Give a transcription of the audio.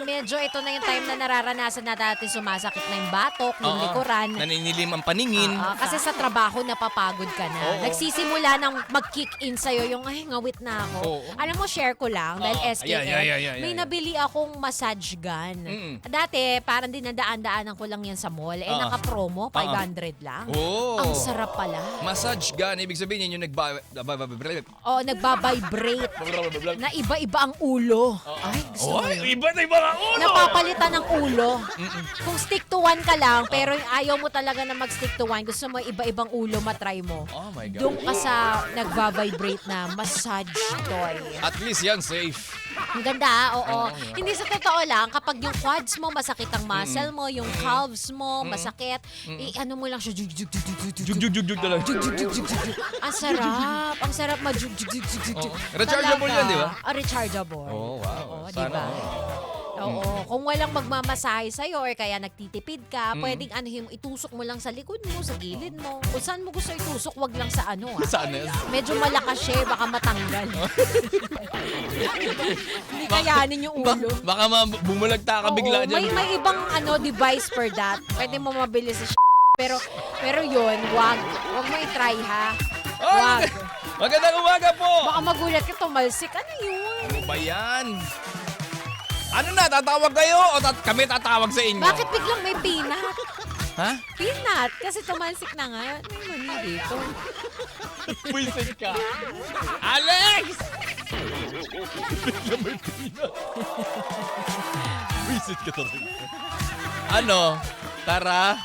medyo ito na yung time na nararanasan na natin sumasakit na yung batok, yung likuran. Naninilim ang paningin. Kasi sa trabaho napapagod ka na. Oo. Nagsisimula nang mag-kick in sa'yo yung, ay, ngawit na ako. Oo. Alam mo, share ko lang, dahil SKM, may Ayan. nabili akong massage gun. Dati, parang dinadaan-daanan ko lang yan sa mall. Naka-promo, 500 lang. Oh. Ang sarap pala. Massage gun. Ibig sabihin yun yung Nagbabibrate. Na iba-iba ang ulo. Ay, gusto mo yun? Iba na iba ang ulo! Napapalitan ng ulo. Kung stick to one ka lang, pero ayaw mo talaga na mag-stick to one, gusto mo iba-ibang ulo, matry mo. Oh my God. Doon ka sa nagbabibrate na massage toy. At least yan, safe. Ang ganda, oo. Hindi sa totoo lang, kapag yung quads mo, masakit ang muscle mo, yung calves mo, masakit, ano mo lang siya, Jug na lang. ang sarap. Ang sarap ma-jug-jug-jug-jug-jug. Rechargeable yan, di ba? Rechargeable. Oh, wow. Oo, di Sana ba? Oo. Kung walang magmamasahe sa'yo or kaya nagtitipid ka, pwedeng itusok mo lang sa likod mo, sa gilid mo. Kung saan mo gusto itusok, wag lang sa ano. Saan na yan? Medyo malakas siya, baka matanggal. Hindi kayanin yung ulo. Baka bumulagta ka bigla Oo, dyan. may ibang device for that. Pwede mo mabili sa pero yun, wag mo i-try ha. Wag. Magandang umaga po! Baka magulat ka, tumalsik. Ano yun? Ano ba yan? Ano na, tatawag kayo o kami tatawag sa inyo? Bakit biglang may peanut? Ha? Peanut? Kasi tumalsik na nga. Ano yung mali dito? Pwisit ka. Alex! Pwisit ka talaga. Ano? Tara?